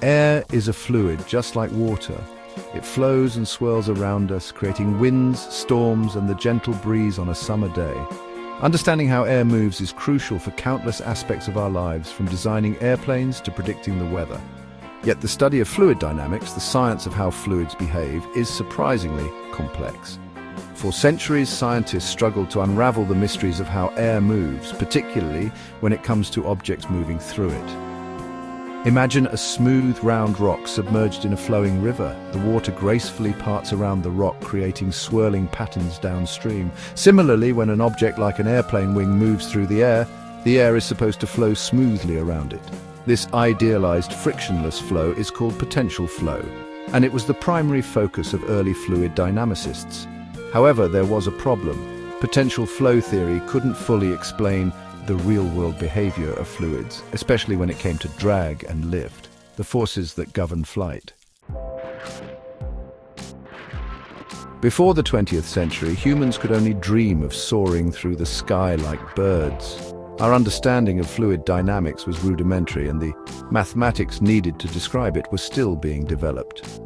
Air is a fluid just like water. It flows and swirls around us, creating winds, storms, and the gentle breeze on a summer day. Understanding how air moves is crucial for countless aspects of our lives, from designing airplanes to predicting the weather. Yet the study of fluid dynamics, the science of how fluids behave, is surprisingly complex. For centuries, scientists struggled to unravel the mysteries of how air moves, particularly when it comes to objects moving through it. Imagine a smooth, round rock submerged in a flowing river. The water gracefully parts around the rock, creating swirling patterns downstream. Similarly, when an object like an airplane wing moves through the air is supposed to flow smoothly around it. This idealized frictionless flow is called potential flow, and it was the primary focus of early fluid dynamicists. However, there was a problem. Potential flow theory couldn't fully explain the real-world behavior of fluids, especially when it came to drag and lift, the forces that govern flight. Before the 20th century, humans could only dream of soaring through the sky like birds. Our understanding of fluid dynamics was rudimentary, and the mathematics needed to describe it was still being developed.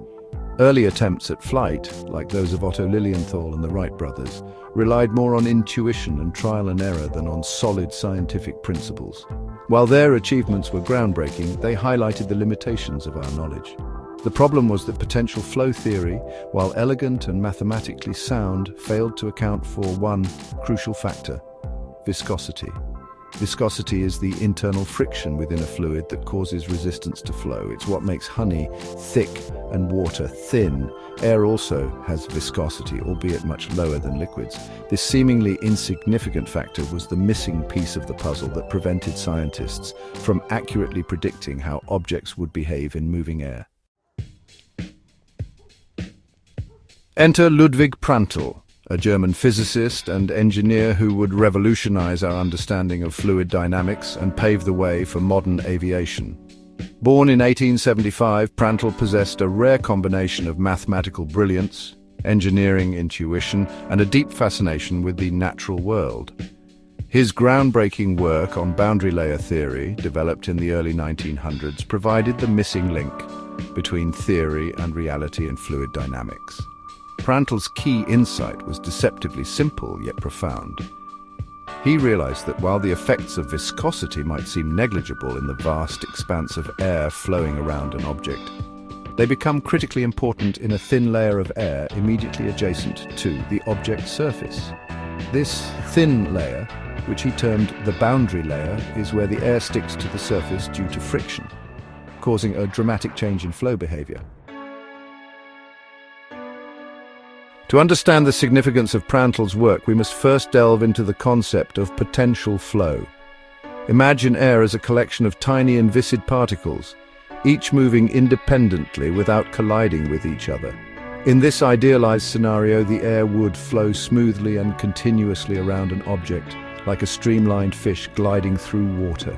Early attempts at flight, like those of Otto Lilienthal and the Wright brothers, relied more on intuition and trial and error than on solid scientific principles. While their achievements were groundbreaking, they highlighted the limitations of our knowledge. The problem was that potential flow theory, while elegant and mathematically sound, failed to account for one crucial factor: viscosity. Viscosity is the internal friction within a fluid that causes resistance to flow. It's what makes honey thick and water thin. Air also has viscosity, albeit much lower than liquids. This seemingly insignificant factor was the missing piece of the puzzle that prevented scientists from accurately predicting how objects would behave in moving air. Enter Ludwig Prandtl, a German physicist and engineer who would revolutionize our understanding of fluid dynamics and pave the way for modern aviation. Born in 1875, Prandtl possessed a rare combination of mathematical brilliance, engineering intuition, and a deep fascination with the natural world. His groundbreaking work on boundary layer theory, developed in the early 1900s, provided the missing link between theory and reality in fluid dynamics. Prandtl's key insight was deceptively simple yet profound. He realized that while the effects of viscosity might seem negligible in the vast expanse of air flowing around an object, they become critically important in a thin layer of air immediately adjacent to the object's surface. This thin layer, which he termed the boundary layer, is where the air sticks to the surface due to friction, causing a dramatic change in flow behavior. To understand the significance of Prandtl's work, we must first delve into the concept of potential flow. Imagine air as a collection of tiny inviscid particles, each moving independently without colliding with each other. In this idealized scenario, the air would flow smoothly and continuously around an object, like a streamlined fish gliding through water.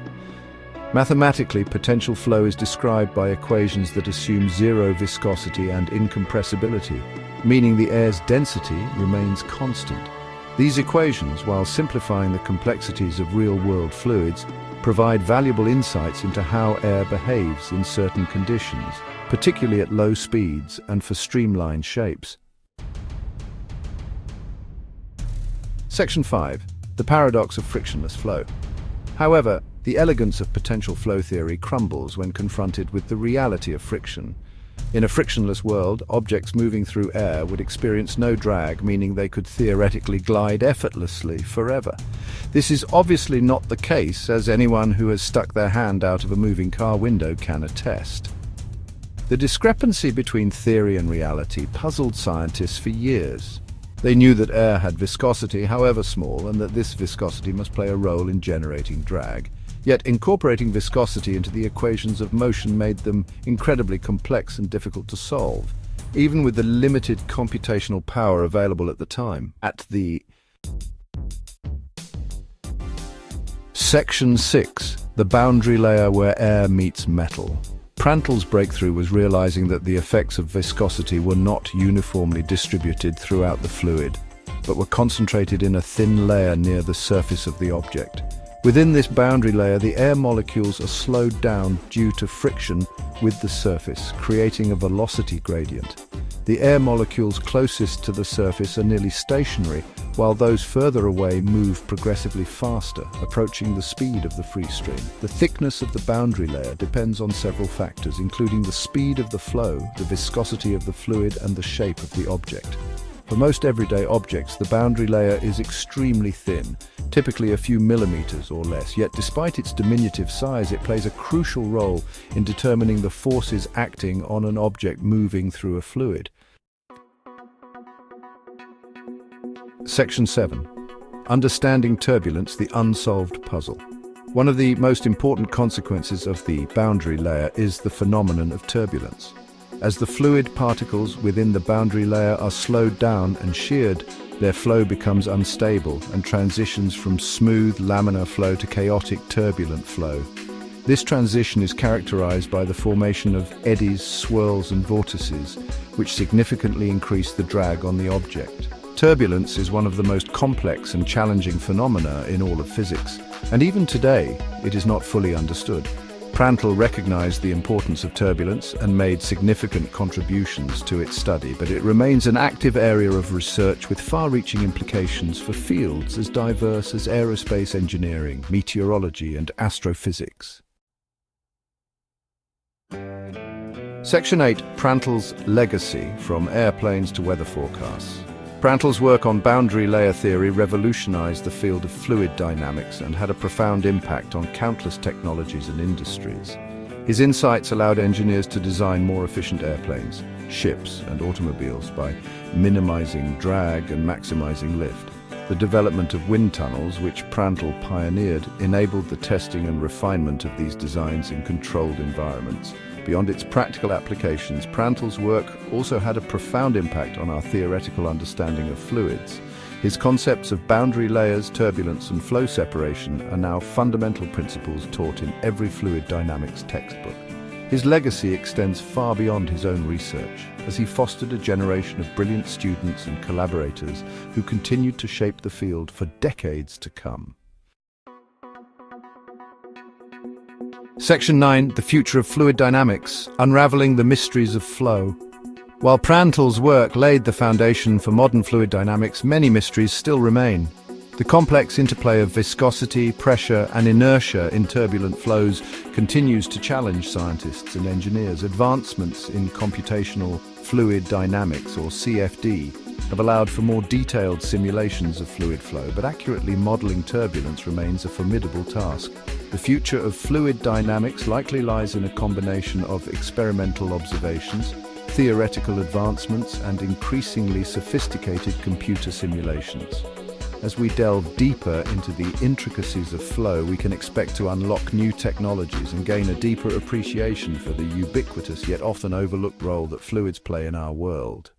Mathematically, potential flow is described by equations that assume zero viscosity and incompressibility, meaning the air's density remains constant. These equations, while simplifying the complexities of real-world fluids, provide valuable insights into how air behaves in certain conditions, particularly at low speeds and for streamlined shapes. Section 5. The paradox of frictionless flow. However, the elegance of potential flow theory crumbles when confronted with the reality of friction. In a frictionless world, objects moving through air would experience no drag, meaning they could theoretically glide effortlessly forever. This is obviously not the case, as anyone who has stuck their hand out of a moving car window can attest. The discrepancy between theory and reality puzzled scientists for years. They knew that air had viscosity, however small, and that this viscosity must play a role in generating drag. Yet incorporating viscosity into the equations of motion made them incredibly complex and difficult to solve, even with the limited computational power available at the time. Section 6. The boundary layer where air meets metal. Prandtl's breakthrough was realizing that the effects of viscosity were not uniformly distributed throughout the fluid, but were concentrated in a thin layer near the surface of the object. Within this boundary layer, the air molecules are slowed down due to friction with the surface, creating a velocity gradient. The air molecules closest to the surface are nearly stationary, while those further away move progressively faster, approaching the speed of the free stream. The thickness of the boundary layer depends on several factors, including the speed of the flow, the viscosity of the fluid, and the shape of the object. For most everyday objects, the boundary layer is extremely thin, typically a few millimeters or less, yet despite its diminutive size, it plays a crucial role in determining the forces acting on an object moving through a fluid. Section 7. Understanding turbulence, the unsolved puzzle. One of the most important consequences of the boundary layer is the phenomenon of turbulence. As the fluid particles within the boundary layer are slowed down and sheared, their flow becomes unstable and transitions from smooth laminar flow to chaotic turbulent flow. This transition is characterized by the formation of eddies, swirls, and vortices, which significantly increase the drag on the object. Turbulence is one of the most complex and challenging phenomena in all of physics, and even today, it is not fully understood. Prandtl recognized the importance of turbulence and made significant contributions to its study, but it remains an active area of research with far-reaching implications for fields as diverse as aerospace engineering, meteorology, and astrophysics. Section 8. Prandtl's legacy, from airplanes to weather forecasts. Prandtl's work on boundary layer theory revolutionized the field of fluid dynamics and had a profound impact on countless technologies and industries. His insights allowed engineers to design more efficient airplanes, ships, and automobiles by minimizing drag and maximizing lift. The development of wind tunnels, which Prandtl pioneered, enabled the testing and refinement of these designs in controlled environments. Beyond its practical applications, Prandtl's work also had a profound impact on our theoretical understanding of fluids. His concepts of boundary layers, turbulence, and flow separation are now fundamental principles taught in every fluid dynamics textbook. His legacy extends far beyond his own research, as he fostered a generation of brilliant students and collaborators who continued to shape the field for decades to come. Section 9. The future of fluid dynamics, unraveling the mysteries of flow. While Prandtl's work laid the foundation for modern fluid dynamics, many mysteries still remain. The complex interplay of viscosity, pressure, and inertia in turbulent flows continues to challenge scientists and engineers. Advancements in computational fluid dynamics, or CFD, have allowed for more detailed simulations of fluid flow, but accurately modeling turbulence remains a formidable task. The future of fluid dynamics likely lies in a combination of experimental observations, theoretical advancements, and increasingly sophisticated computer simulations. As we delve deeper into the intricacies of flow, we can expect to unlock new technologies and gain a deeper appreciation for the ubiquitous yet often overlooked role that fluids play in our world.